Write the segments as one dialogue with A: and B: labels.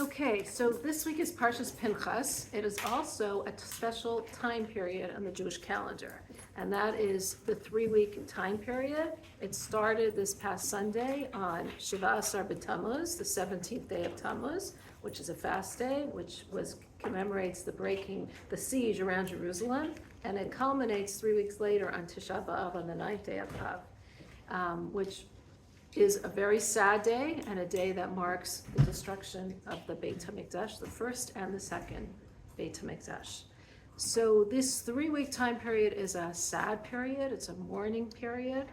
A: Okay, so this week is Parshas Pinchas. It is also a special time period on the Jewish calendar, and that is the 3-week time period. It started this past Sunday on Shiva Asar B'Tammuz, the 17th day of Tammuz, which is a fast day, which commemorates the siege around Jerusalem, and it culminates 3 weeks later on Tisha B'Av, on the 9th day of Av, which is a very sad day, and a day that marks the destruction of the Beit Hamikdosh, the first and the second Beit Hamikdosh. So this 3-week time period is a sad period. It's a mourning period.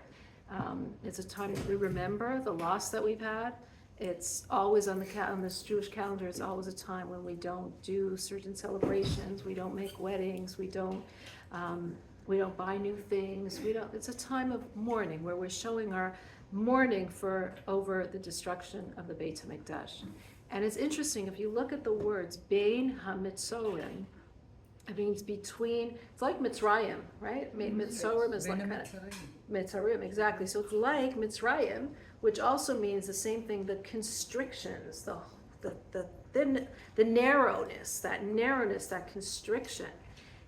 A: It's a time we remember the loss that we've had. It's always on this Jewish calendar. It's always a time when we don't do certain celebrations. We don't make weddings. We don't buy new things. It's a time of mourning where we're showing our mourning over the destruction of the Beit Hamikdosh. And it's interesting, if you look at the words Bein Hamitzorim, it means between, it's like Mitzrayim, right? Mitzrayim is like kind of Mitzrayim, exactly. So it's like Mitzrayim, which also means the same thing, the constrictions, the narrowness, that constriction.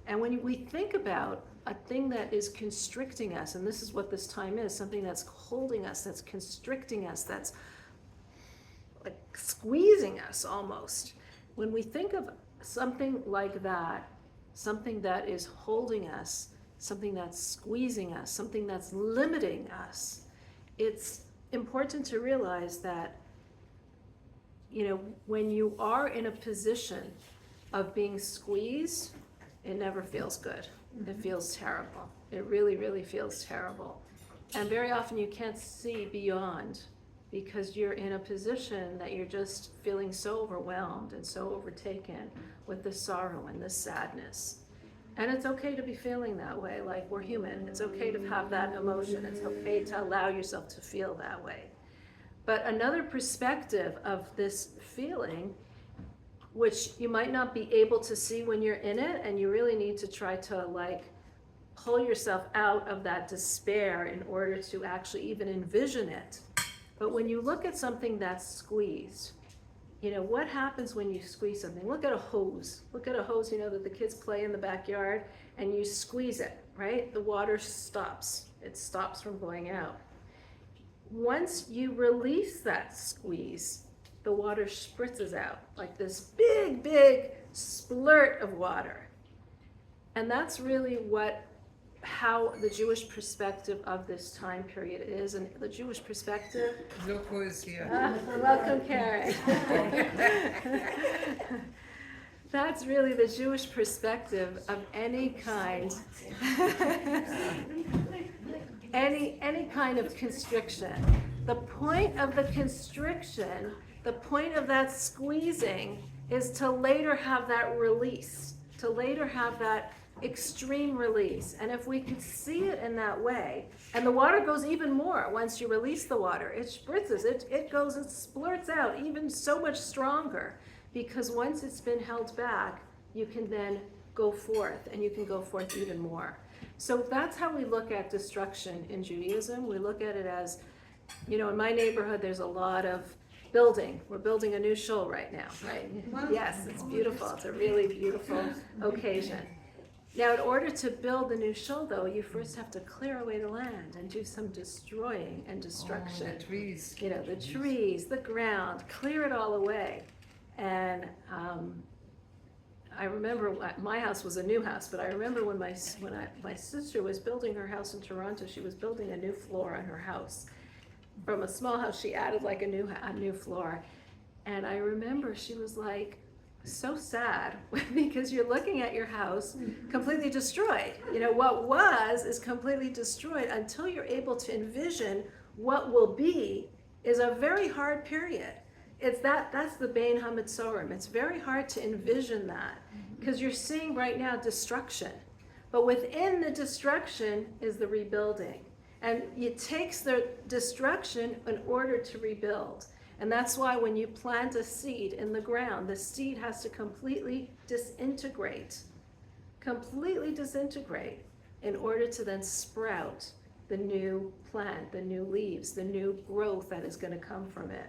A: And when we think about a thing that is constricting us, and this is what this time is, something that's holding us, that's constricting us, that's like squeezing us almost. When we think of something like that, something that is holding us, something that's squeezing us, something that's limiting us, it's important to realize that, when you are in a position of being squeezed, it never feels good. It feels terrible. It really, really feels terrible. And very often you can't see beyond because you're in a position that you're just feeling so overwhelmed and so overtaken with the sorrow and the sadness. And it's okay to be feeling that way, like we're human. It's okay to have that emotion. It's okay to allow yourself to feel that way. But another perspective of this feeling, which you might not be able to see when you're in it, and you really need to try to pull yourself out of that despair in order to actually even envision it. But when you look at something that's squeezed, what happens when you squeeze something? Look at a hose. Look at a hose, that the kids play in the backyard, and you squeeze it, right? The water stops. It stops from going out. Once you release that squeeze, the water spritzes out like this big, big splurt of water. And that's really how the Jewish perspective of this time period is. And the Jewish perspective...
B: Loco is here.
A: Welcome, Karen. That's really the Jewish perspective of any kind, any kind of constriction. The point of the constriction, the point of that squeezing, is to later have that release, to later have that extreme release. And if we could see it in that way, and the water goes even more once you release the water, it spritzes, it goes, it splurts out even so much stronger, because once it's been held back, you can then go forth, and you can go forth even more. So that's how we look at destruction in Judaism. We look at it as, in my neighborhood, there's a lot of building. We're building a new shul right now, right? Yes, it's beautiful. It's a really beautiful occasion. Now, in order to build the new shul, though, you first have to clear away the land and do some destroying and destruction.
B: The trees.
A: The trees, the ground, clear it all away. And I remember my house was a new house, but I remember when my sister was building her house in Toronto, she was building a new floor on her house. From a small house, she added a new floor. And I remember she was so sad because you're looking at your house completely destroyed. What was is completely destroyed until you're able to envision what will be is a very hard period. That's the Bein Hamitzorim. It's very hard to envision that because you're seeing right now destruction. But within the destruction is the rebuilding. And it takes the destruction in order to rebuild. And that's why when you plant a seed in the ground, the seed has to completely disintegrate in order to then sprout the new plant, the new leaves, the new growth that is going to come from it.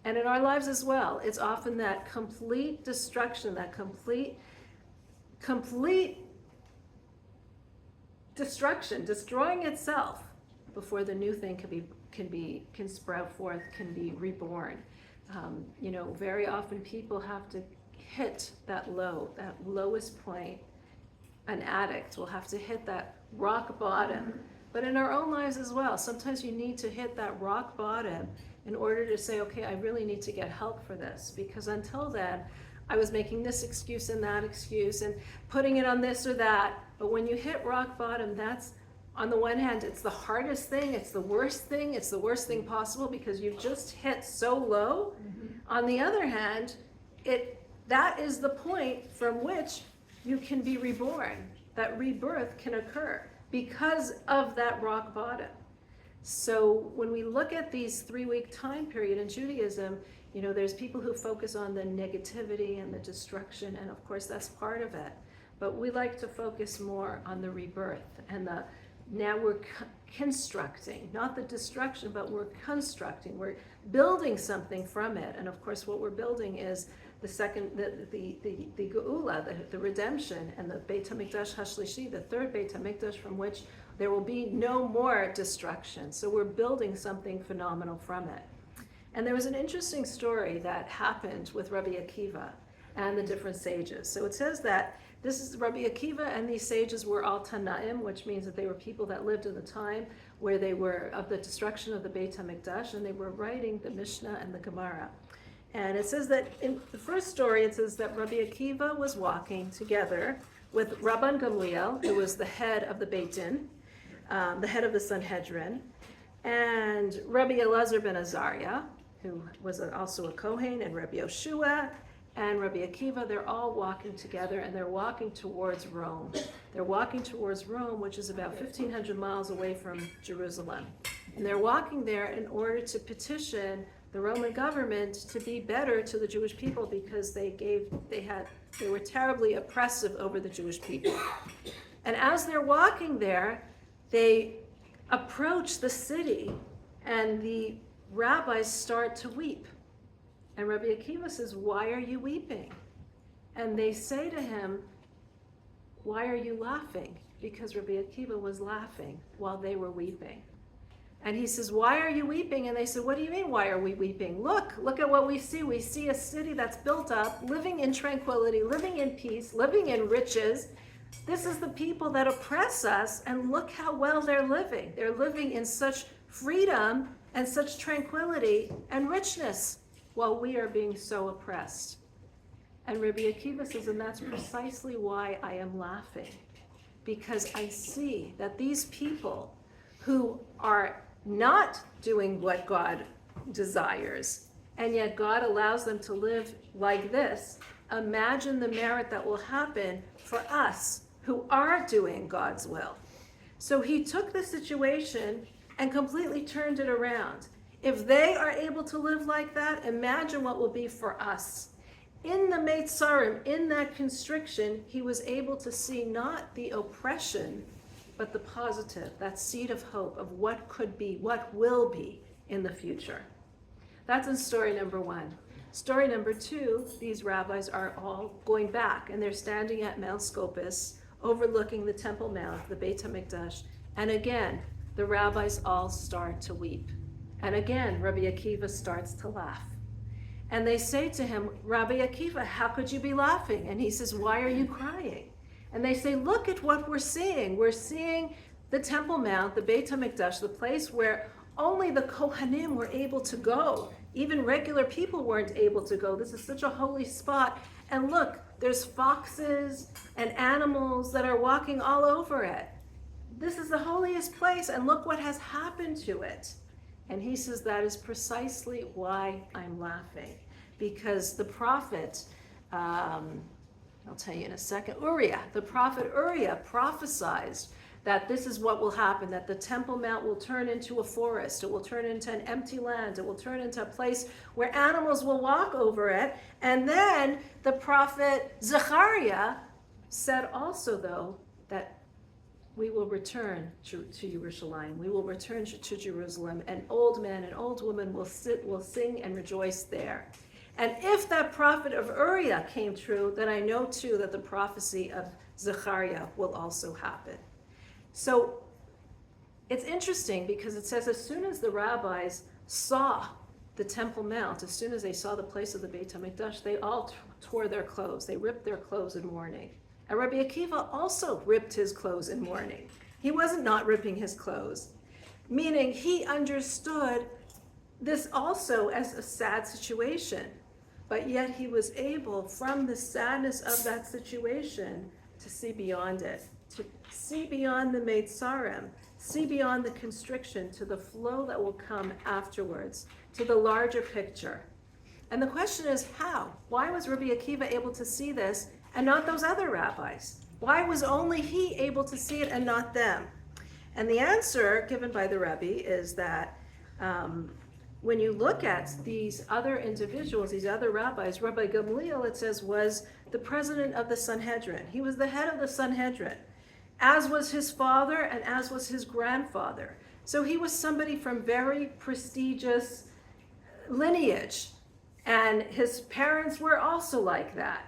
A: And in our lives as well, it's often that complete destruction, that complete destruction, destroying itself before the new thing can sprout forth, can be reborn. Very often people have to hit that lowest point. An addict will have to hit that rock bottom. But in our own lives as well, sometimes you need to hit that rock bottom in order to say, okay, I really need to get help for this. Because until then, I was making this excuse and that excuse and putting it on this or that. But when you hit rock bottom, that's, on the one hand, it's the hardest thing, it's the worst thing possible because you've just hit so low. On the other hand, that is the point from which you can be reborn. That rebirth can occur because of that rock bottom. So when we look at these 3-week time period in Judaism, there's people who focus on the negativity and the destruction, and of course that's part of it. But we like to focus more on the rebirth and now we're constructing, not the destruction, but we're constructing. We're building something from it, and of course what we're building is the Geula, the redemption, and the Beit Hamikdosh HaShlishi, the third Beit Hamikdosh, from which there will be no more destruction. So we're building something phenomenal from it. And there was an interesting story that happened with Rabbi Akiva and the different sages. So it says that this is Rabbi Akiva and these sages were all Tanaim, which means that they were people that lived in the time where they were of the destruction of the Beit HaMikdash, and they were writing the Mishnah and the Gemara. And it says that in the first story, it says that Rabbi Akiva was walking together with Rabban Gamliel, who was the head of the Beit Din, the head of the Sanhedrin, and Rabbi Elazar ben Azariah, who was also a Kohen, and Rabbi Yoshua, and Rabbi Akiva. They're all walking together, and they're walking towards Rome. They're walking towards Rome, which is about 1,500 miles away from Jerusalem. And they're walking there in order to petition the Roman government to be better to the Jewish people because they were terribly oppressive over the Jewish people. And as they're walking there, they approach the city, and the rabbis start to weep. And Rabbi Akiva says, "Why are you weeping?" And they say to him, "Why are you laughing?" Because Rabbi Akiva was laughing while they were weeping. And he says, "Why are you weeping?" And they said, "What do you mean, why are we weeping? Look at what we see. We see a city that's built up, living in tranquility, living in peace, living in riches. This is the people that oppress us, and look how well they're living. They're living in such freedom and such tranquility and richness, while we are being so oppressed." And Rabbi Akiva says, and that's precisely why I am laughing, because I see that these people who are not doing what God desires, and yet God allows them to live like this, imagine the merit that will happen for us who are doing God's will. So he took the situation and completely turned it around. If they are able to live like that, imagine what will be for us. In the Meitzarim, in that constriction, he was able to see not the oppression, but the positive, that seed of hope of what could be, what will be in the future. That's in story number 1. Story number 2, these rabbis are all going back, and they're standing at Mount Scopus, overlooking the Temple Mount, the Beit HaMikdash, and again, the rabbis all start to weep. And again, Rabbi Akiva starts to laugh. And they say to him, "Rabbi Akiva, how could you be laughing?" And he says, "Why are you crying?" And they say, "Look at what we're seeing. We're seeing the Temple Mount, the Beit HaMikdash, the place where only the Kohanim were able to go. Even regular people weren't able to go. This is such a holy spot. And look, there's foxes and animals that are walking all over it. This is the holiest place, and look what has happened to it." And he says, that is precisely why I'm laughing. Because the prophet, I'll tell you in a second, the prophet Uriah prophesied that this is what will happen, that the Temple Mount will turn into a forest, it will turn into an empty land, it will turn into a place where animals will walk over it. And then the prophet Zechariah said also, though, that we will return to Jerusalem. We will return to Jerusalem, and old men and old women will sing and rejoice there. And if that prophet of Uriah came true, then I know too that the prophecy of Zechariah will also happen. So it's interesting because it says as soon as the rabbis saw the Temple Mount, as soon as they saw the place of the Beit Hamikdosh, they all tore their clothes. They ripped their clothes in mourning. And Rabbi Akiva also ripped his clothes in mourning. He wasn't not ripping his clothes, meaning he understood this also as a sad situation. But yet he was able, from the sadness of that situation, to see beyond it, to see beyond the naysayers, see beyond the constriction, to the flow that will come afterwards, to the larger picture. And the question is, how? Why was Rabbi Akiva able to see this and not those other rabbis? Why was only he able to see it and not them? And the answer given by the Rebbe is that when you look at these other individuals, these other rabbis, Rabbi Gamliel, it says, was the president of the Sanhedrin. He was the head of the Sanhedrin, as was his father and as was his grandfather. So he was somebody from very prestigious lineage, and his parents were also like that.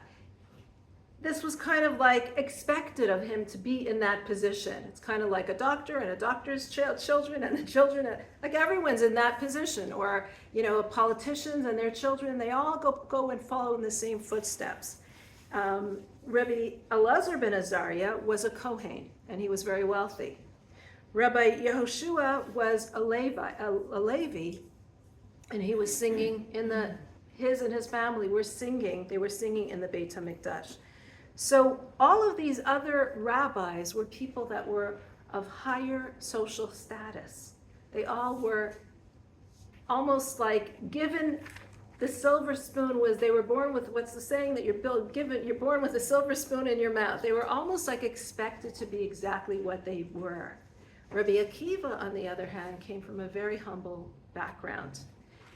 A: This was kind of like expected of him to be in that position. It's kind of like a doctor and a doctor's children and the children, like everyone's in that position. Or, politicians and their children, they all go and follow in the same footsteps. Rabbi Elazar ben Azariah was a Kohen, and he was very wealthy. Rabbi Yehoshua was a Levi, and he was singing his and his family were singing. They were singing in the Beit Hamikdosh. So all of these other rabbis were people that were of higher social status. They all were almost like given the silver spoon. They were born with, what's the saying, that you're born with a silver spoon in your mouth. They were almost like expected to be exactly what they were. Rabbi Akiva, on the other hand, came from a very humble background.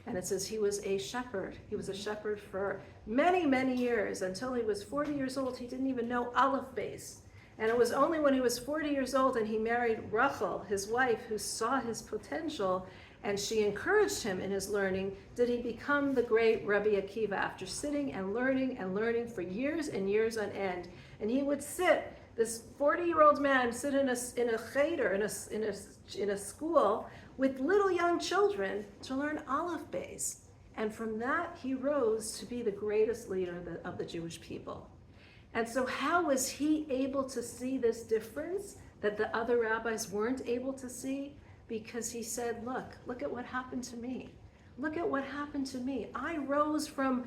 A: And it says he was a shepherd. He was a shepherd for many, many years. Until he was 40 years old, he didn't even know Aleph Beis. And it was only when he was 40 years old and he married Rachel, his wife, who saw his potential, and she encouraged him in his learning, did he become the great Rabbi Akiva after sitting and learning for years and years on end. And he would sit, this 40-year-old man, sit in a cheder, in a school, with little young children to learn Aleph Beis. And from that, he rose to be the greatest leader of the Jewish people. And so how was he able to see this difference that the other rabbis weren't able to see? Because he said, look at what happened to me. Look at what happened to me. I rose from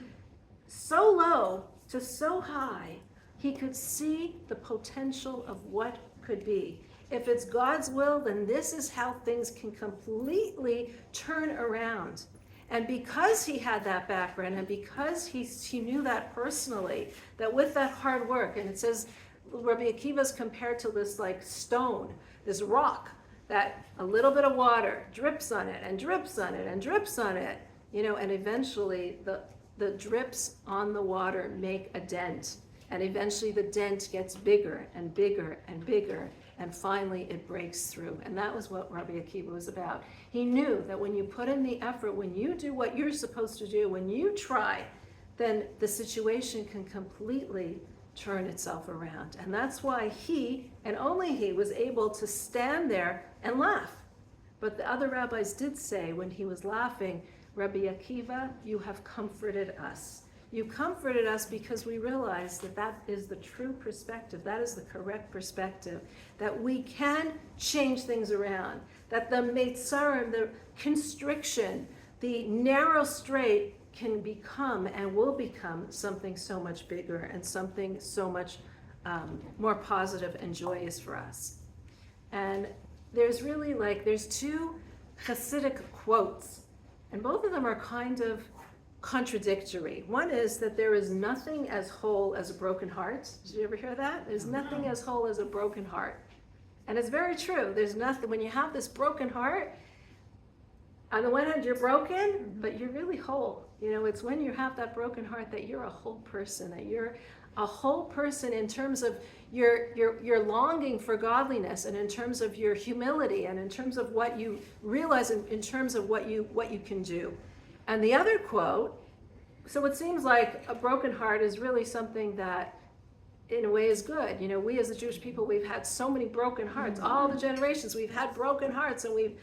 A: so low to so high. He could see the potential of what could be. If it's God's will, then this is how things can completely turn around. And because he had that background, and because he knew that personally, that with that hard work, and it says Rabbi Akiva is compared to this like stone, this rock, that a little bit of water drips on it and drips on it and drips on it, and eventually the drips on the water make a dent. And eventually the dent gets bigger and bigger and bigger, and finally it breaks through. And that was what Rabbi Akiva was about. He knew that when you put in the effort, when you do what you're supposed to do, when you try, then the situation can completely turn itself around. And that's why he, and only he, was able to stand there and laugh. But the other rabbis did say when he was laughing, Rabbi Akiva, you have comforted us. You comforted us because we realize that is the true perspective. That is the correct perspective. That we can change things around. That the naysayers, the constriction, the narrow strait can become and will become something so much bigger and something so much more positive and joyous for us. And there's really there's two Hasidic quotes, and both of them are kind of contradictory. One is that there is nothing as whole as a broken heart. Did you ever hear that? There's nothing as whole as a broken heart. And it's very true. There's nothing, when you have this broken heart, On the one hand, you're broken, but you're really whole. It's when you have that broken heart that you're a whole person, that you're a whole person in terms of your longing for godliness, and in terms of your humility, and in terms of what you realize, in terms of what you can do. And the other quote, so it seems like a broken heart is really something that in a way is good. We as the Jewish people, we've had so many broken hearts. All the generations, we've had broken hearts, and we've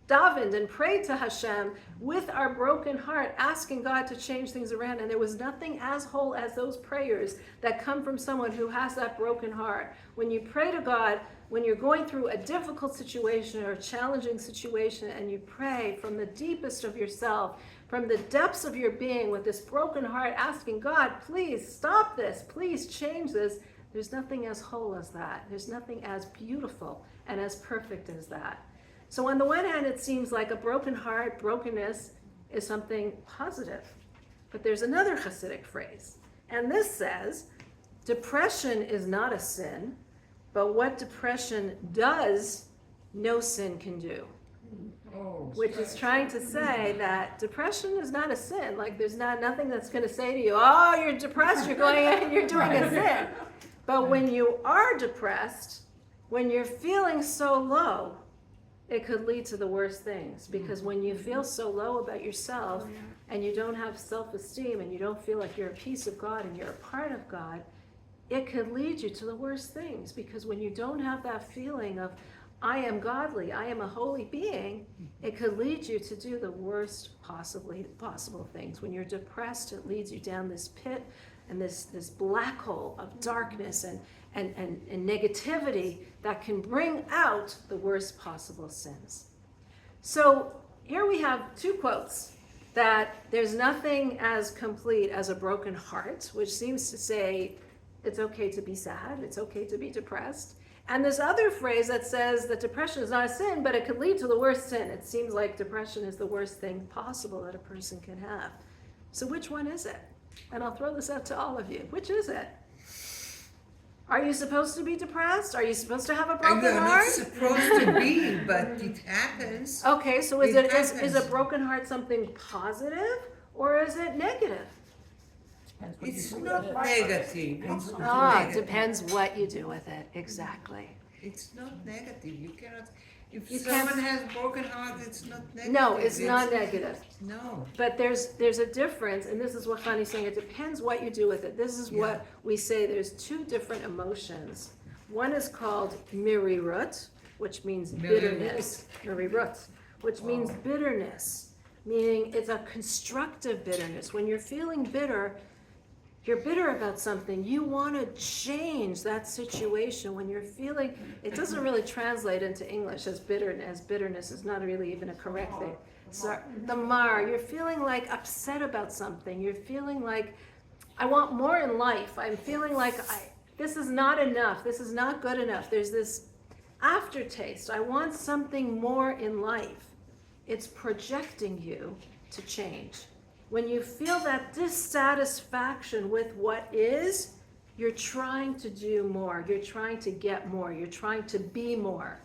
A: davened and prayed to Hashem with our broken heart, asking God to change things around. And there was nothing as whole as those prayers that come from someone who has that broken heart. When you pray to God, when you're going through a difficult situation or a challenging situation, and you pray from the deepest of yourself, from the depths of your being, with this broken heart, asking God, please stop this, please change this, there's nothing as whole as that. There's nothing as beautiful and as perfect as that. So on the one hand, it seems like a broken heart, brokenness, is something positive. But there's another Hasidic phrase, and this says, depression is not a sin, but what depression does, no sin can do. Which is trying to say that depression is not a sin. Like, there's nothing that's going to say to you, oh, you're depressed, you're doing a sin. But when you are depressed, when you're feeling so low, it could lead to the worst things. Because when you feel so low about yourself, and you don't have self-esteem, and you don't feel like you're a piece of God and you're a part of God, it could lead you to the worst things. Because when you don't have that feeling of, I am godly, I am a holy being, it could lead you to do the worst possible things. When you're depressed, it leads you down this pit and this black hole of darkness and negativity that can bring out the worst possible sins. So here we have two quotes, that there's nothing as complete as a broken heart, which seems to say it's okay to be sad, it's okay to be depressed. And this other phrase that says that depression is not a sin, but it could lead to the worst sin. It seems like depression is the worst thing possible that a person can have. So which one is it? And I'll throw this out to all of you. Which is it? Are you supposed to be depressed? Are you supposed to have a broken heart?
B: Not supposed to be, but it happens.
A: Okay, so is a broken heart something positive, or is it negative?
B: It's not negative.
A: It depends what you do with it. Exactly.
B: It's not negative. You cannot. If someone has broken heart, it's not negative.
A: No, it's not negative.
B: No.
A: But there's a difference, and this is what Chani's saying. It depends what you do with it. This is what we say. There's two different emotions. One is called mirirut, which means bitterness. Mirirut, which means bitterness, meaning it's a constructive bitterness. When you're feeling bitter, you're bitter about something, you want to change that situation. When you're feeling, it doesn't really translate into English as bitterness. Bitterness is not really even a correct thing. So you're feeling like upset about something. You're feeling like, I want more in life. I'm feeling like this is not enough. This is not good enough. There's this aftertaste. I want something more in life. It's projecting you to change. When you feel that dissatisfaction with what is, you're trying to do more. You're trying to get more. You're trying to be more.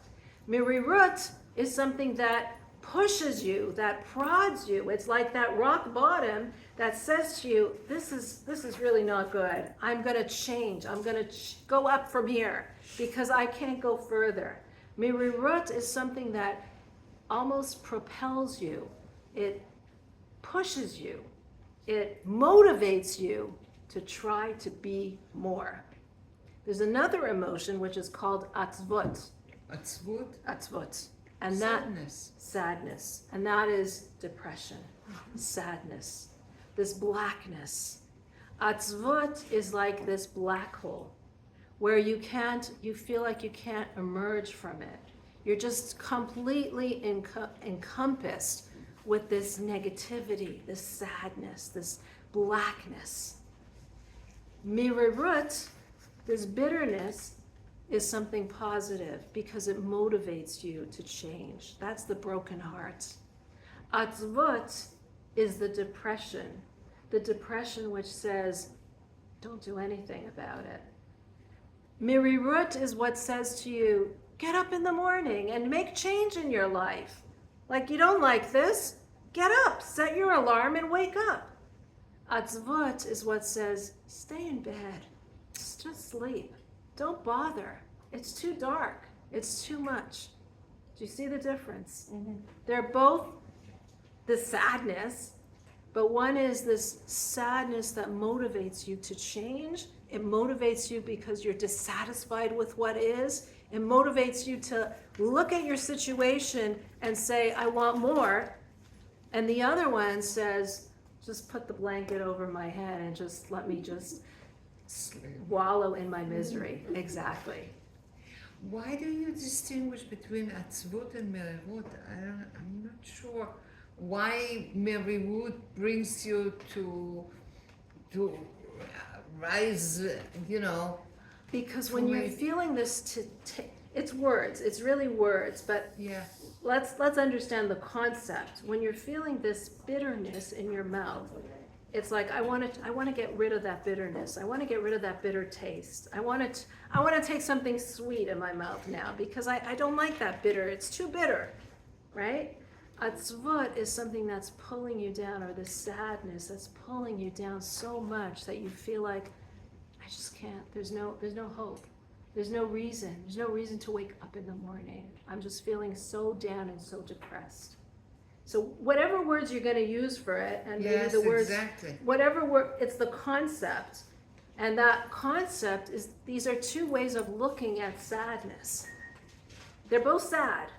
A: Mirirut is something that pushes you, that prods you. It's like that rock bottom that says to you, this is really not good. I'm going to change. I'm going to go up from here because I can't go further. Mirirut is something that almost propels you. It pushes you. It motivates you to try to be more. There's another emotion which is called atzvut. Atzvut. And sadness. And that is depression, sadness, this blackness. Atzvut is like this black hole where you feel like you can't emerge from it. You're just completely encompassed with this negativity, this sadness, this blackness. Mirirut, this bitterness, is something positive because it motivates you to change. That's the broken heart. Atzvut is the depression which says, don't do anything about it. Mirirut is what says to you, get up in the morning and make change in your life. Like, you don't like this? Get up, set your alarm and wake up. Atzvut is what says, stay in bed, just sleep. Don't bother. It's too dark. It's too much. Do you see the difference? Mm-hmm. They're both the sadness, but one is this sadness that motivates you to change. It motivates you because you're dissatisfied with what is. It motivates you to look at your situation and say, I want more. And the other one says, just put the blanket over my head and just let me just wallow in my misery. Exactly.
B: Why do you distinguish between atzvut and merivut? I'm not sure why merivut brings you to rise,
A: Because when you're feeling this, it's words. It's really words. But
B: yeah.
A: Let's understand the concept. When you're feeling this bitterness in your mouth, it's like I want to get rid of that bitterness. I want to get rid of that bitter taste. I want to take something sweet in my mouth now because I don't like that bitter. It's too bitter, right? Atzvut is something that's pulling you down, or the sadness that's pulling you down so much that you feel like I just can't. There's no hope. There's no reason. There's no reason to wake up in the morning. I'm just feeling so down and so depressed. So whatever words you're going to use for it, and maybe the words,
B: exactly.
A: whatever word, it's the concept. And that concept is, these are two ways of looking at sadness. They're both sad.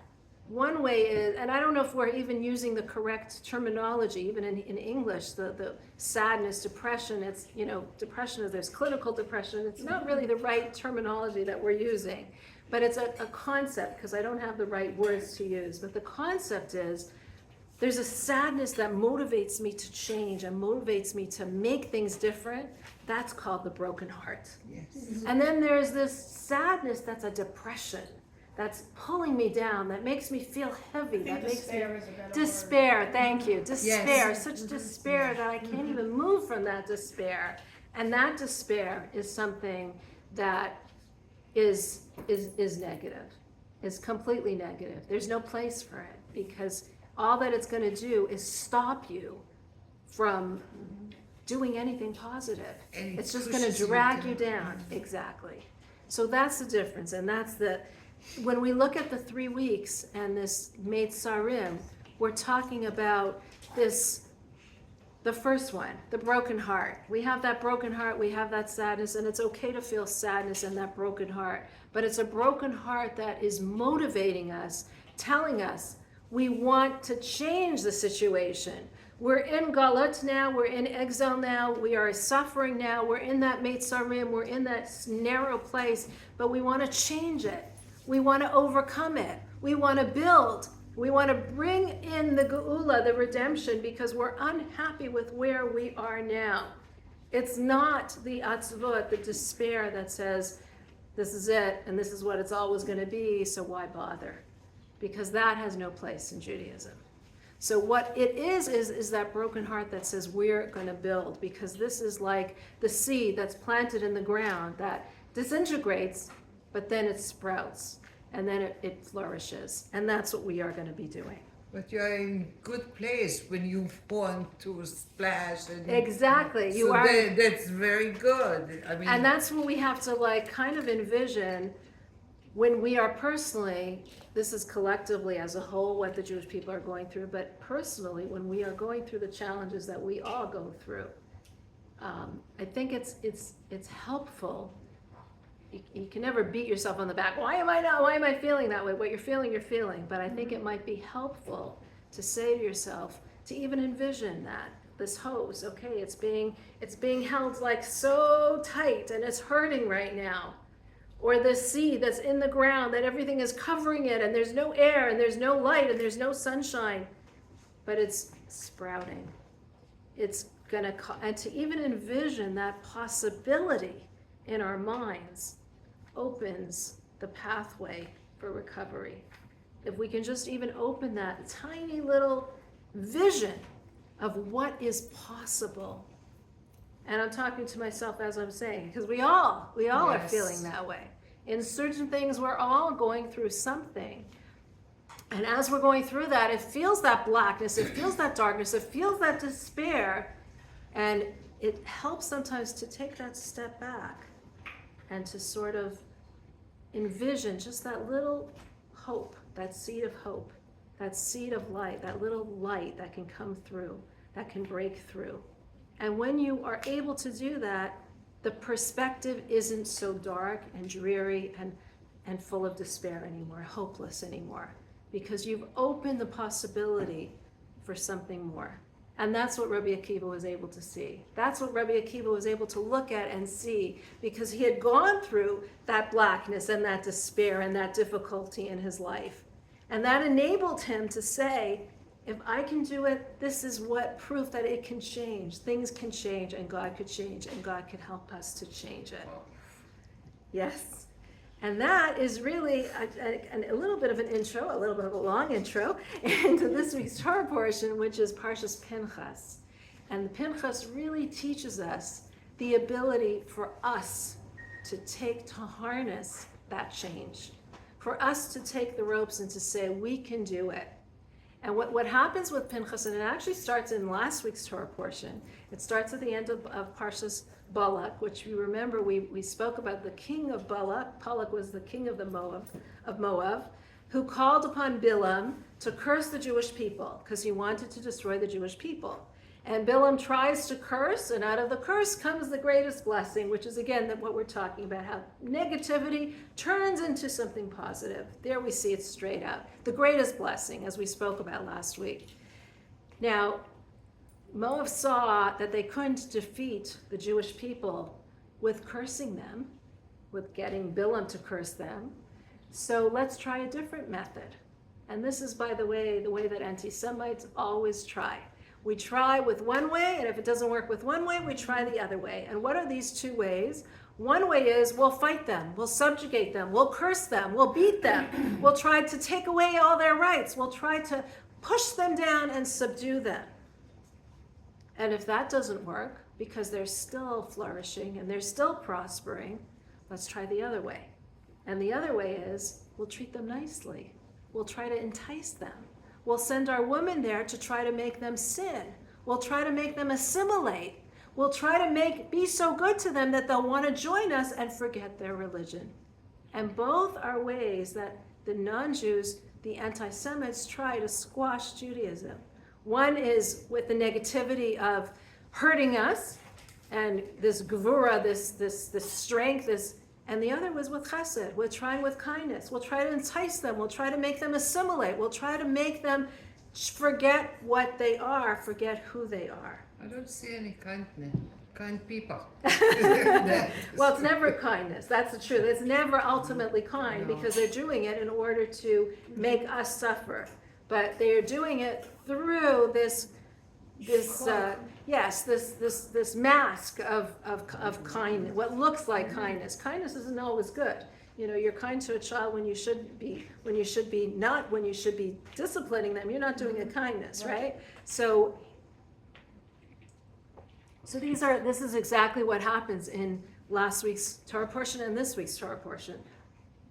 A: One way is, and I don't know if we're even using the correct terminology, even in English, the sadness, depression, it's, depression, there's clinical depression. It's not really the right terminology that we're using, but it's a concept, because I don't have the right words to use. But the concept is, there's a sadness that motivates me to change and motivates me to make things different. That's called the broken heart.
B: Yes.
A: And then there's this sadness that's a depression, that's pulling me down, that makes me feel heavy, that makes me despair. Thank you. Despair,
B: yes.
A: Such despair that I can't even move from that despair. And that despair is something that is negative, is completely negative. There's no place for it, because all that it's going to do is stop you from doing anything positive.
B: And
A: it's just going to drag you down. Exactly. So that's the difference. And that's when we look at the 3 weeks and this naysayers, we're talking about the first one, the broken heart. We have that broken heart, we have that sadness, and it's okay to feel sadness in that broken heart. But it's a broken heart that is motivating us, telling us, we want to change the situation. We're in galut now, we're in exile now, we are suffering now, we're in that naysayers, we're in that narrow place, but we want to change it. We want to overcome it. We want to build. We want to bring in the geula, the redemption, because we're unhappy with where we are now. It's not the atzvut, the despair that says, this is it, and this is what it's always going to be, so why bother? Because that has no place in Judaism. So what it is that broken heart that says we're going to build, because this is like the seed that's planted in the ground that disintegrates, but then it sprouts, and then it flourishes. And that's what we are going to be doing.
B: But you're in good place when you want to splash.
A: Exactly. You are.
B: That's very good. I mean,
A: and that's what we have to kind of envision when we are personally, this is collectively as a whole what the Jewish people are going through, but personally when we are going through the challenges that we all go through. I think it's helpful. You can never beat yourself on the back. Why am I feeling that way? What you're feeling. But I think it might be helpful to say to yourself, to even envision that this hose, okay, it's being held so tight and it's hurting right now. Or the seed that's in the ground that everything is covering it and there's no air and there's no light and there's no sunshine, but it's sprouting. It's gonna, and to even envision that possibility in our minds opens the pathway for recovery. If we can just even open that tiny little vision of what is possible. And I'm talking to myself as I'm saying, because we all
B: yes.
A: are feeling that way. In certain things, we're all going through something. And as we're going through that, it feels that blackness, it feels that darkness, it feels that despair. And it helps sometimes to take that step back and to sort of envision just that little hope, that seed of hope, that seed of light, that little light that can come through, that can break through. And when you are able to do that, the perspective isn't so dark and dreary and full of despair anymore, hopeless anymore, because you've opened the possibility for something more. And that's what Rabbi Akiva was able to see. That's what Rabbi Akiva was able to look at and see, because he had gone through that blackness and that despair and that difficulty in his life. And that enabled him to say, if I can do it, this is what proof that it can change. Things can change, and God could change, and God could help us to change it. Yes. And that is really a little bit of an intro, a little bit of a long intro, into this week's Torah portion, which is Parshas Pinchas. And Pinchas really teaches us the ability for us to harness that change, for us to take the ropes and to say, we can do it. And what happens with Pinchas, and it actually starts in last week's Torah portion, it starts at the end of Parshas Balak, which you remember we spoke about the king of Balak. Balak was the king of Moab, who called upon Bilam to curse the Jewish people because he wanted to destroy the Jewish people. And Bilam tries to curse, and out of the curse comes the greatest blessing, which is again what we're talking about, how negativity turns into something positive. There we see it straight out. The greatest blessing, as we spoke about last week. Now, Moab saw that they couldn't defeat the Jewish people with cursing them, with getting Bilam to curse them. So let's try a different method. And this is, by the way that anti-Semites always try. We try with one way, and if it doesn't work with one way, we try the other way. And what are these two ways? One way is we'll fight them, we'll subjugate them, we'll curse them, we'll beat them, we'll try to take away all their rights, we'll try to push them down and subdue them. And if that doesn't work, because they're still flourishing and they're still prospering, let's try the other way. And the other way is we'll treat them nicely. We'll try to entice them. We'll send our women there to try to make them sin. We'll try to make them assimilate. We'll try to be so good to them that they'll want to join us and forget their religion. And both are ways that the non-Jews, the anti-Semites, try to squash Judaism. One is with the negativity of hurting us, and this gevura, this strength, and the other was with chesed. We're trying with kindness. We'll try to entice them. We'll try to make them assimilate. We'll try to make them forget what they are, forget who they are.
B: I don't see any kind people.
A: Well, it's never kindness. That's the truth. It's never ultimately kind, because they're doing it in order to make us suffer. But they are doing it through this mask of kindness, what looks like kindness. Kindness isn't always good. You know, you're kind to a child when you should be disciplining them. You're not doing a kindness, right? So this is exactly what happens in last week's Torah portion and this week's Torah portion.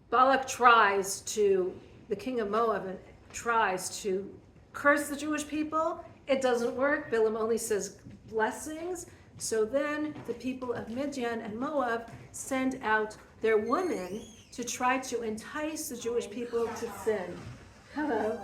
A: Balak the king of Moab tries to curse the Jewish people. It doesn't work. Bilam only says blessings. So then the people of Midian and Moab send out their women to try to entice the Jewish people to sin. Hello.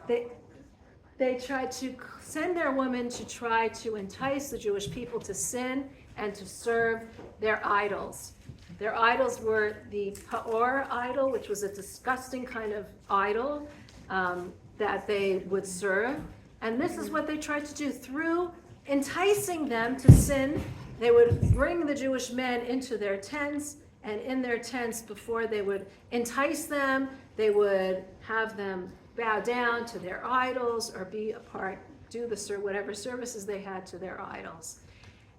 A: They tried to send their women to try to entice the Jewish people to sin and to serve their idols. Their idols were the Paor idol, which was a disgusting kind of idol that they would serve. And this is what they tried to do. Through enticing them to sin, they would bring the Jewish men into their tents, and in their tents, before they would entice them, they would have them bow down to their idols or be a part, do whatever services they had to their idols.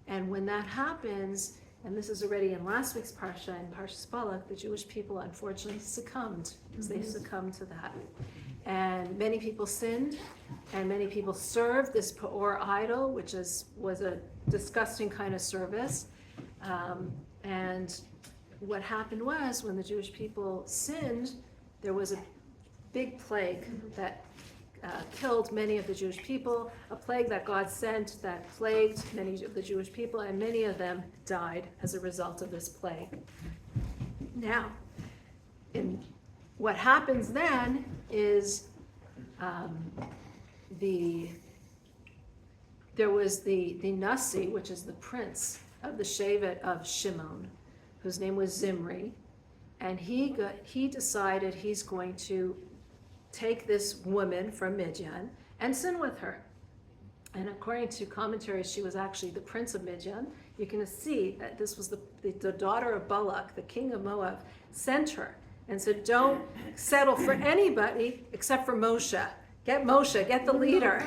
A: And when that happens, and this is already in last week's Parsha, in Parshas Balak, the Jewish people unfortunately succumbed, because they succumbed to that. And many people sinned, and many people served this Paor idol, which was a disgusting kind of service. And what happened was, when the Jewish people sinned, there was big plague that killed many of the Jewish people, a plague that God sent that plagued many of the Jewish people, and many of them died as a result of this plague. Now, what happens then is there was the Nasi, which is the prince of the Shevet of Shimon, whose name was Zimri, and he decided he's going to take this woman from Midian and sin with her. And according to commentaries, she was actually the prince of Midian. You can see that this was the daughter of Balak, the king of Moab, sent her and said, don't settle for anybody except for Moshe. Get Moshe, get the leader.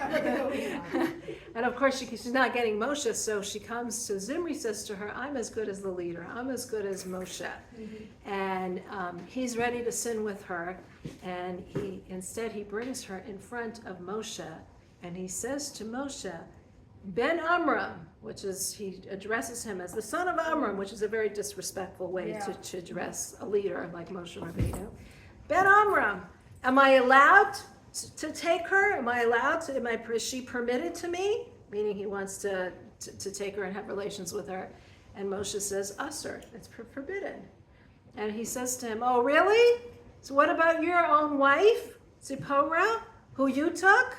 A: And of course, she's not getting Moshe, so she comes to Zimri, says to her, I'm as good as the leader. I'm as good as Moshe. And he's ready to sin with her. And instead he brings her in front of Moshe. And he says to Moshe, Ben Amram, which is, he addresses him as the son of Amram, which is a very disrespectful way to address a leader like Moshe Rabbeinu. Ben Amram, am I allowed to take her? Am I allowed to, is she permitted to me? Meaning he wants to take her and have relations with her. And Moshe says, Usser, it's forbidden. And he says to him, oh, really? So what about your own wife, Zipporah, who you took?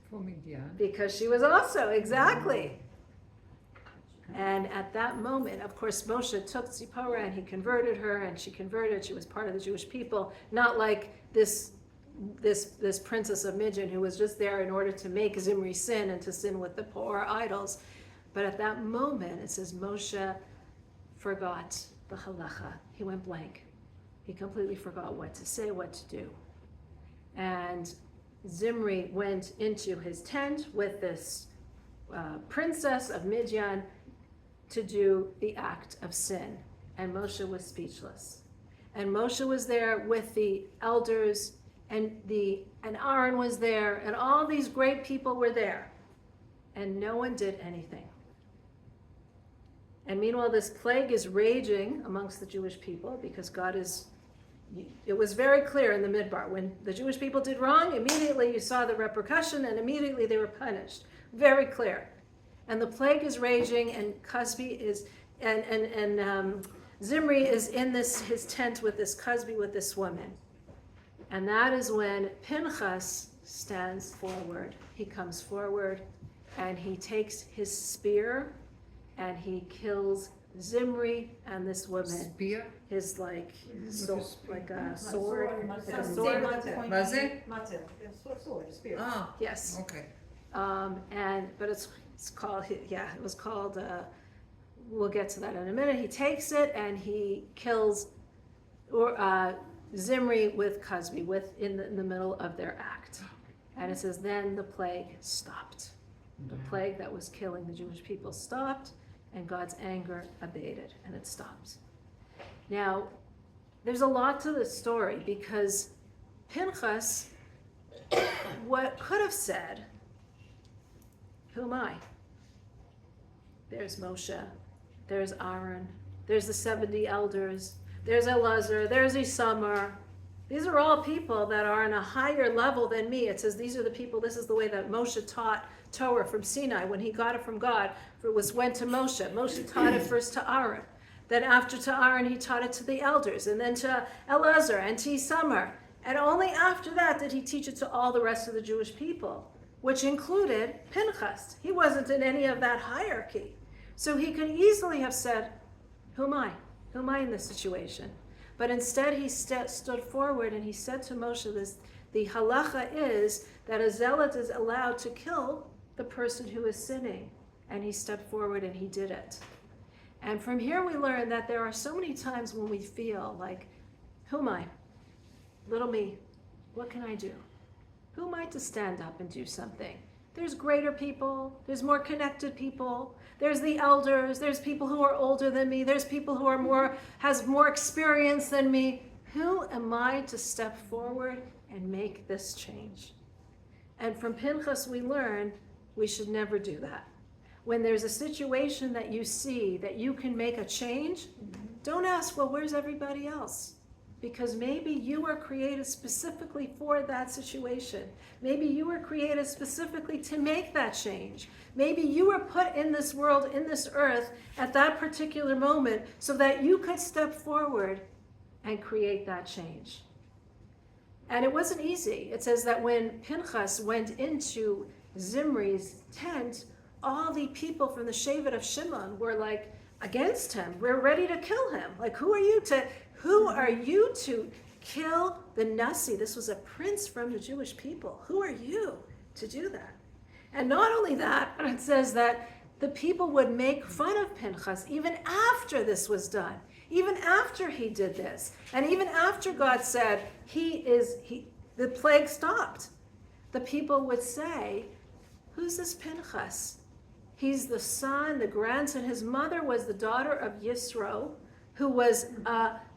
B: For Midian.
A: Because she was also, exactly. And at that moment, of course, Moshe took Zipporah and he converted her, and she converted. She was part of the Jewish people, not like this princess of Midian who was just there in order to make Zimri sin and to sin with the poor idols. But at that moment, it says Moshe forgot the halacha. He went blank. He completely forgot what to say, what to do. And Zimri went into his tent with this princess of Midian to do the act of sin. And Moshe was speechless. And Moshe was there with the elders, and Aaron was there, and all these great people were there. And no one did anything. And meanwhile, this plague is raging amongst the Jewish people because it was very clear in the Midbar. When the Jewish people did wrong, immediately you saw the repercussion and immediately they were punished. Very clear. And the plague is raging, and Zimri is in his tent with this Cosby, with this woman. And that is when Pinchas stands forward. He comes forward and he takes his spear and he kills Zimri and this woman.
B: Spear?
A: His like a sword. Like a sword.
C: Sword, spear.
B: Ah,
A: Yes.
B: okay.
A: But it's called, it was called, we'll get to that in a minute. He takes it and he kills Zimri with Cosby, in the middle of their act. And it says, then the plague stopped. The plague that was killing the Jewish people stopped, and God's anger abated, and it stopped. Now, there's a lot to this story, because Pinchas, what could have said, who am I? There's Moshe, there's Aaron, there's the 70 elders, there's Elazar, there's Isamar. These are all people that are on a higher level than me. It says these are the people, this is the way that Moshe taught Torah from Sinai. When he got it from God, went to Moshe. Moshe taught it first to Aaron. Then after to Aaron, he taught it to the elders, and then to Elazar and to Isamar. And only after that did he teach it to all the rest of the Jewish people, which included Pinchas. He wasn't in any of that hierarchy. So he could easily have said, who am I? Who am I in this situation? But instead he stood forward and he said to Moshe, the halacha is that a zealot is allowed to kill the person who is sinning. And he stepped forward and he did it. And from here we learn that there are so many times when we feel like, who am I? Little me, what can I do? Who am I to stand up and do something? There's greater people, there's more connected people, there's the elders, there's people who are older than me, there's people who has more experience than me. Who am I to step forward and make this change? And from Pinchas we learn we should never do that. When there's a situation that you see that you can make a change, don't ask, well, where's everybody else? because maybe you were created specifically for that situation. Maybe you were created specifically to make that change. Maybe you were put in this world, in this earth, at that particular moment so that you could step forward and create that change. And it wasn't easy. It says that when Pinchas went into Zimri's tent, all the people from the Shevet of Shimon were like against him. We're ready to kill him. Like, who are you to kill the Nasi? This was a prince from the Jewish people. Who are you to do that? And not only that, but it says that the people would make fun of Pinchas even after this was done, even after he did this, and even after God said the plague stopped. The people would say, "Who's this Pinchas? He's the son, the grandson. His mother was the daughter of Yisro, who was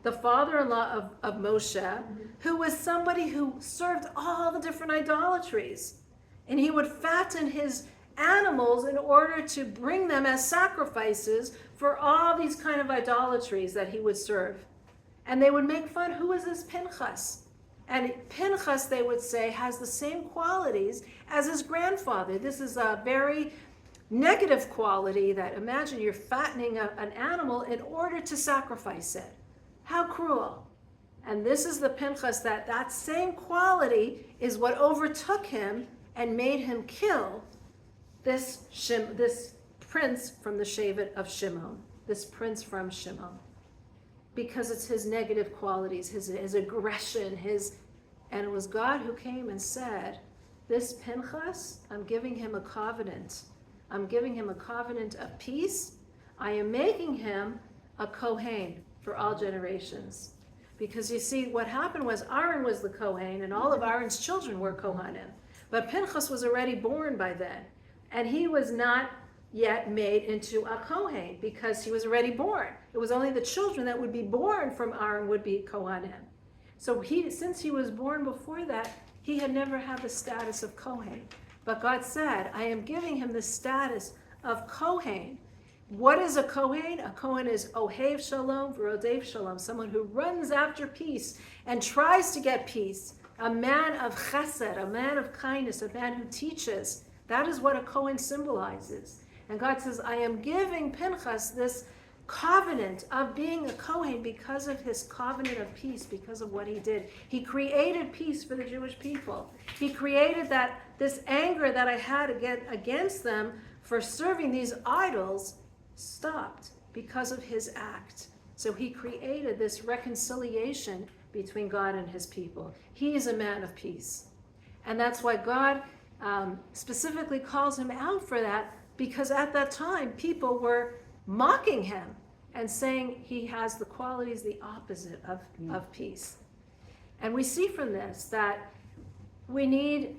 A: the father-in-law of Moshe, who was somebody who served all the different idolatries. And he would fatten his animals in order to bring them as sacrifices for all these kind of idolatries that he would serve. And they would make fun, who is this Pinchas? And Pinchas, they would say, has the same qualities as his grandfather. This is a very negative quality that, imagine you're fattening an animal in order to sacrifice it. How cruel. And this is the Pinchas that same quality is what overtook him and made him kill this prince from the Shevet of Shimon, this prince from Shimon. Because it's his negative qualities, his aggression, and it was God who came and said, this Pinchas, I'm giving him a covenant. I'm giving him a covenant of peace. I am making him a Kohen for all generations. Because you see, what happened was Aaron was the Kohen, and all of Aaron's children were Kohanim. But Pinchas was already born by then. And he was not yet made into a Kohen because he was already born. It was only the children that would be born from Aaron would be Kohanim. So since he was born before that, he had never had the status of Kohen. But God said, I am giving him the status of Kohen. What is a Kohen? A Kohen is Ohev Shalom V'Rodev Shalom, someone who runs after peace and tries to get peace. A man of chesed, a man of kindness, a man who teaches. That is what a Kohen symbolizes. And God says, I am giving Pinchas this covenant of being a Kohen because of his covenant of peace, because of what he did. He created peace for the Jewish people. He created this anger that I had against them for serving these idols stopped because of his act. So he created this reconciliation between God and his people. He is a man of peace. And that's why God specifically calls him out for that, because at that time people were mocking him and saying he has the qualities the opposite of peace. And we see from this that we need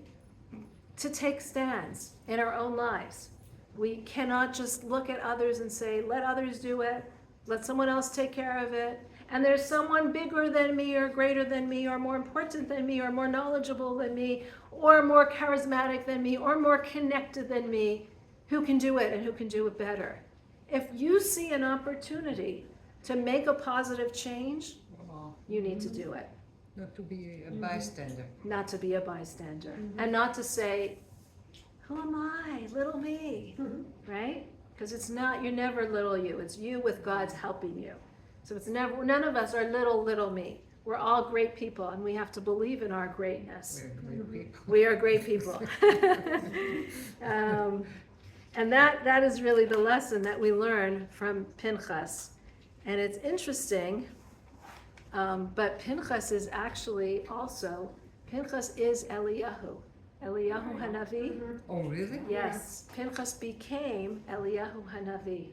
A: to take stands in our own lives. We cannot just look at others and say, let others do it, let someone else take care of it. And there's someone bigger than me or greater than me or more important than me or more knowledgeable than me or more charismatic than me or more connected than me who can do it and who can do it better. If you see an opportunity to make a positive change, you need to do it.
B: Not to be a bystander.
A: Not to be a bystander. And not to say, who am I? Little me. Right? Because it's not, you're never little you. It's you with God's helping you. So it's never, none of us are little me. We're all great people, and we have to believe in our greatness. We are great people. And that is really the lesson that we learn from Pinchas. And it's interesting, but Pinchas is actually also, Pinchas is Eliyahu Hanavi.
B: Oh, really?
A: Yes, Pinchas became Eliyahu Hanavi.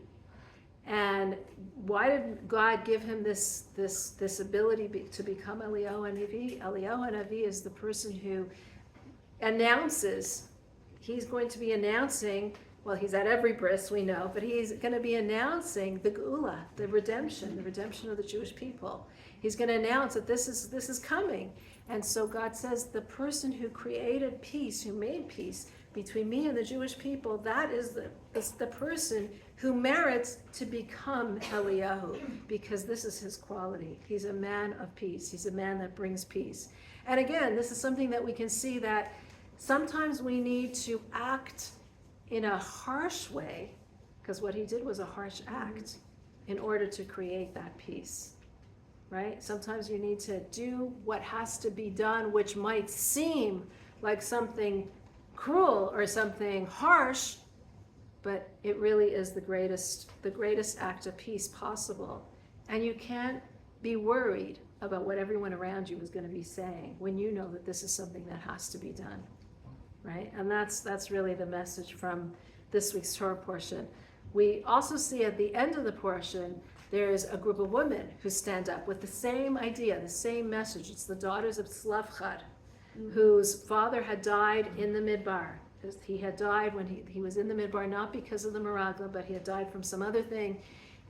A: And why did God give him this ability to become Eliyahu Hanavi? Eliyahu Hanavi is the person who announces. He's going to be announcing. Well, he's at every bris, we know, but he's going to be announcing the Geula, the redemption of the Jewish people. He's going to announce that this is coming. And so God says the person who created peace, who made peace, between me and the Jewish people, that is the person who merits to become Eliyahu, because this is his quality. He's a man of peace. He's a man that brings peace. And again, this is something that we can see that sometimes we need to act in a harsh way, because what he did was a harsh act, in order to create that peace, right? Sometimes you need to do what has to be done, which might seem like something cruel or something harsh, but it really is the greatest act of peace possible. And you can't be worried about what everyone around you is going to be saying when you know that this is something that has to be done, right? And that's really the message from this week's Torah portion. We also see at the end of the portion, there's a group of women who stand up with the same idea, the same message. It's the daughters of Tzlafchad, whose father had died in the Midbar. He had died when he was in the Midbar, not because of the Miragla, but he had died from some other thing.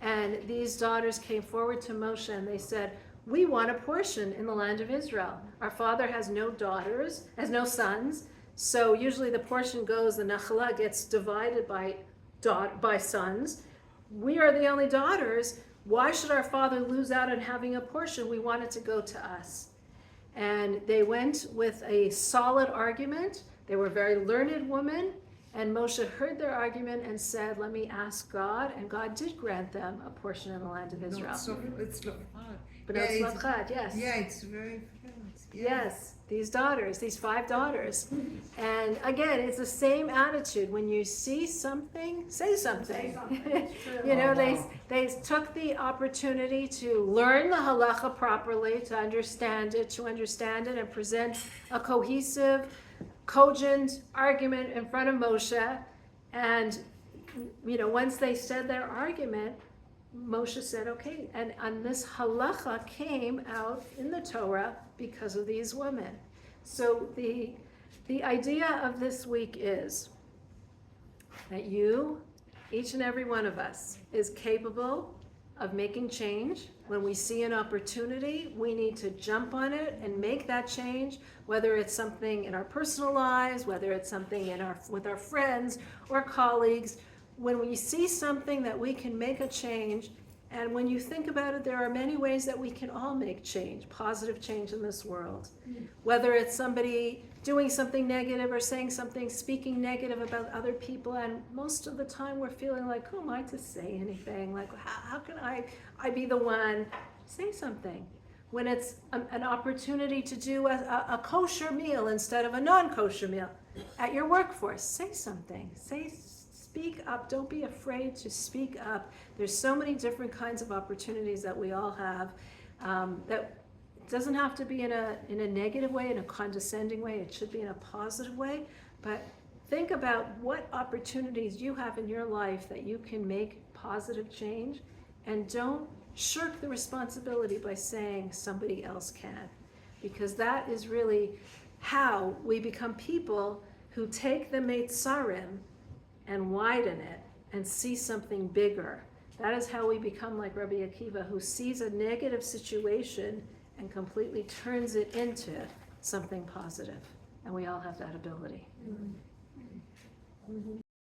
A: And these daughters came forward to Moshe and they said, we want a portion in the land of Israel. Our father has no daughters, has no sons. So usually the portion goes, the Nachala gets divided by sons. We are the only daughters. Why should our father lose out on having a portion? We want it to go to us. And they went with a solid argument. They were very learned women. And Moshe heard their argument and said, let me ask God. And God did grant them a portion in the land of Israel.
B: It's
A: But no, it's Tzlafchad, yes.
B: Yeah, it's very famous. Yeah.
A: Yes, these daughters, these 5 daughters. And again, it's the same attitude. When you see something, say something. You know, they took the opportunity to learn the halacha properly, to understand it and present a cohesive, cogent argument in front of Moshe. And, you know, once they said their argument, Moshe said, okay, and this halacha came out in the Torah because of these women. So the idea of this week is that you, each and every one of us, is capable of making change. When we see an opportunity, we need to jump on it and make that change, whether it's something in our personal lives, whether it's something with our friends or colleagues. When we see something that we can make a change, and when you think about it, there are many ways that we can all make change, positive change in this world. Whether it's somebody doing something negative or saying something, speaking negative about other people, and most of the time we're feeling like, who am I to say anything? Like, how can I be the one? Say something. When it's an opportunity to do a kosher meal instead of a non-kosher meal at your workforce, say something. Speak up. Don't be afraid to speak up. There's so many different kinds of opportunities that we all have. That doesn't have to be in a negative way, in a condescending way. It should be in a positive way. But think about what opportunities you have in your life that you can make positive change, and don't shirk the responsibility by saying somebody else can, because that is really how we become people who take the Meitzarim and widen it and see something bigger. That is how we become like Rabbi Akiva, who sees a negative situation and completely turns it into something positive. And we all have that ability.